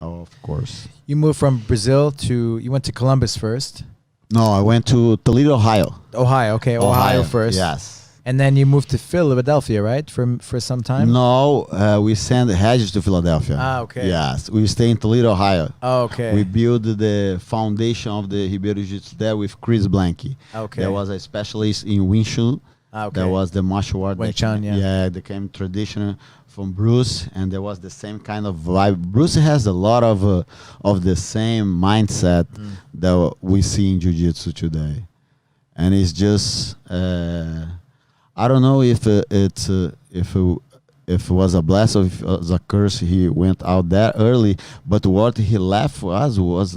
Oh, of course. You moved from Brazil you went to Columbus first. No, I went to Toledo, Ohio. Ohio, okay, Ohio first. Yes. And then you moved to Philadelphia, right? For some time? No, we sent Hedges to Philadelphia. Ah, okay. Yes, we stay in Toledo, Ohio. Oh, okay. We built the foundation of the Ribeiro Jiu-Jitsu there with Chris Blanky. Okay. There was a specialist in Wing Chun. Ah, okay. There was the martial art. Wing Chun, yeah. Yeah, they came traditional from Bruce, and there was the same kind of vibe. Bruce has a lot of the same mindset that we see in Jiu-Jitsu today. And it's just... I don't know if it was a blessing or if it was a curse. He went out that early, but what he left for us was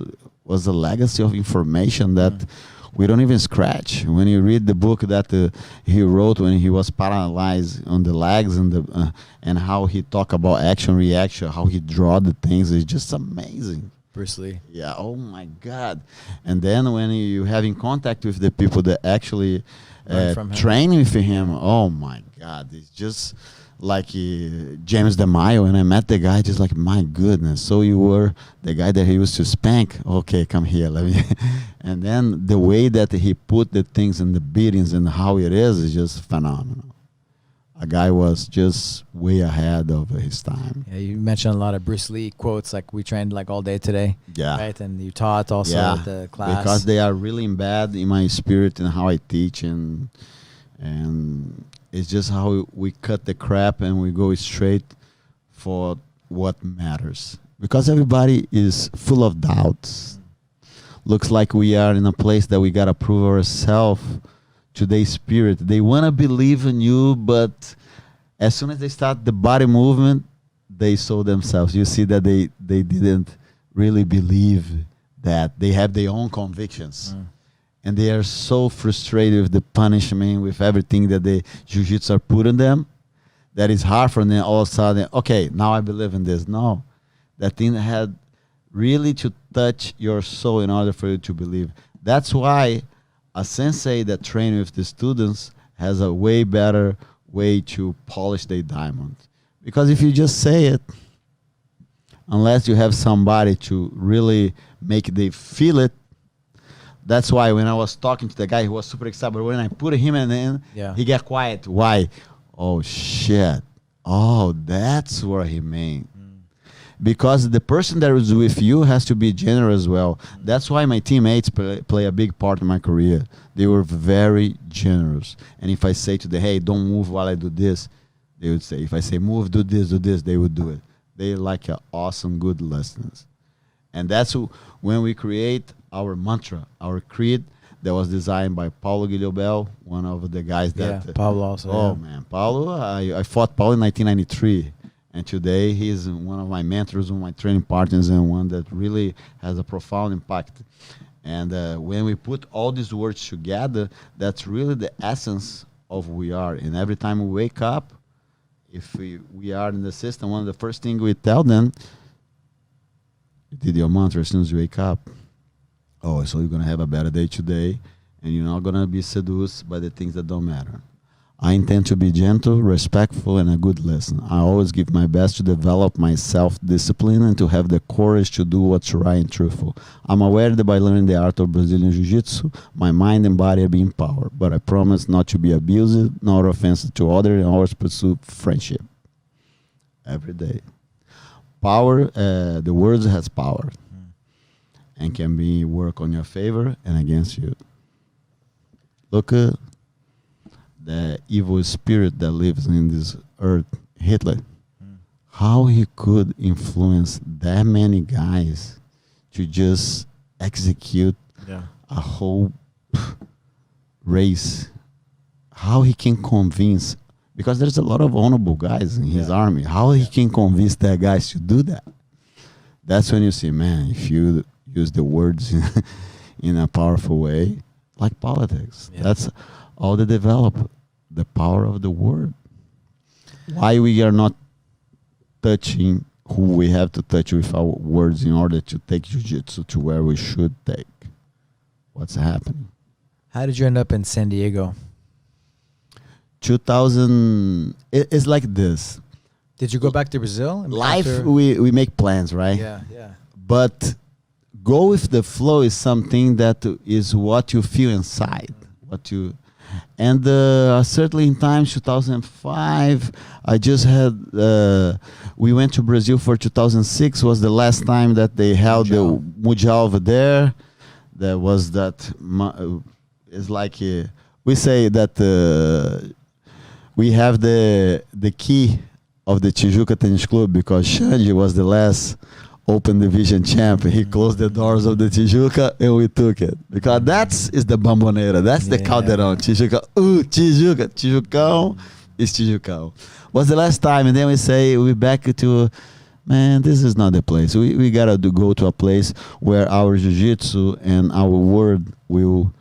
a legacy of information that we don't even scratch. When you read the book that he wrote when he was paralyzed on the legs and how he talk about action reaction, how he draw the things, it's just amazing. Bruce Lee. Yeah. Oh my God. And then when you have in contact with the people that actually training with him, oh my God, it's just like James DeMaio. When I met the guy, just like, my goodness, so you were the guy that he used to spank? Okay, come here, let me. And then the way that he put the things in the beatings and how it is just phenomenal. A guy was just way ahead of his time. Yeah, you mentioned a lot of Bruce Lee quotes, like we trained like all day today. Yeah. Right, and you taught also at the class. Because they are really embedded in my spirit and how I teach, and it's just how we cut the crap and we go straight for what matters. Because everybody is full of doubts. Looks like we are in a place that we gotta prove ourselves to their spirit. They want to believe in you, but as soon as they start the body movement, they sold themselves. You see that they didn't really believe that. They have their own convictions. And they are so frustrated with the punishment, with everything that the jiu-jitsu are putting them, that it's hard for them all of a sudden, okay, now I believe in this. No, that thing had really to touch your soul in order for you to believe. That's why a sensei that trains with the students has a way better way to polish their diamond. Because if you just say it, unless you have somebody to really make they feel it, that's why when I was talking to the guy, he was super excited. But when I put him in, he got quiet. Why? Oh, shit. Oh, that's what he meant. Because the person that is with you has to be generous as well. That's why my teammates play a big part in my career. They were very generous. And if I say to them, hey, don't move while I do this, they would say. If I say, move, do this, they would do it. They like awesome, good lessons. And that's when we create our mantra, our creed, that was designed by Paulo Guillobel, one of the guys that... Yeah, Paulo also. Oh, man. Paulo, I fought Paulo in 1993. And today he's one of my mentors, one of my training partners, and one that really has a profound impact. And when we put all these words together, that's really the essence of who we are. And every time we wake up, if we are in the system, one of the first things we tell them, you did your mantra as soon as you wake up. Oh, so you're going to have a better day today, and you're not going to be seduced by the things that don't matter. I intend to be gentle, respectful, and a good listener. I always give my best to develop my self-discipline and to have the courage to do what's right and truthful. I'm aware that by learning the art of Brazilian Jiu-Jitsu, my mind and body are being empowered, but I promise not to be abusive, nor offensive to others, and always pursue friendship. Every day. Power, the words has power, and can be work on your favor and against you. Look at the evil spirit that lives in this earth, Hitler, how he could influence that many guys to just execute a whole race. How he can convince, because there's a lot of honorable guys in his army, how he can convince that guys to do that. That's when you see, man, if you use the words in a powerful way, like politics, that's all they develop. The power of the word. Why we are not touching who we have to touch with our words in order to take jiu-jitsu to where we should take. What's happening? How did you end up in San Diego? 2000, it's like this. Did you go back to Brazil? Life, after- we make plans, right? Yeah. But go with the flow is something that is what you feel inside. What you, and certainly in times 2005, I just had. We went to Brazil for 2006. Was the last time that they held the Mundial over there. There was that. It's like we say that we have the key of the Tijuca Tennis Club because Xande was the last Open Division champ. He closed the doors of the Tijuca and we took it. Because is the Bamboneira. That's the Caldeirão. Tijuca. Tijuca. Tijucão is Tijucão. Was the last time. And then we say, we back to, man, this is not the place. We got to go to a place where our jiu-jitsu and our word will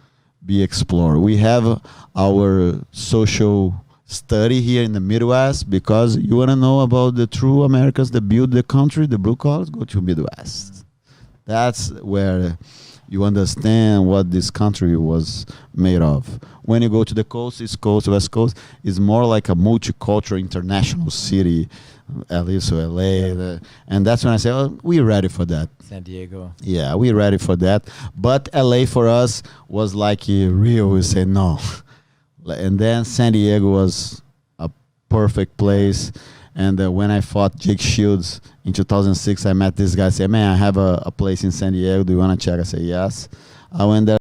be explored. We have our social study here in the Midwest because you want to know about the true Americans that build the country, the blue collars, go to Midwest. That's where you understand what this country was made of. When you go to the coast, East Coast, West Coast, it's more like a multicultural international city, at least LA. And that's when I say, oh, we're ready for that. San Diego. Yeah, we're ready for that. But LA for us was like real. We say no. And then San Diego was a perfect place. And when I fought Jake Shields in 2006, I met this guy. Say, man, I have a place in San Diego. Do you want to check? I say, yes. I went there.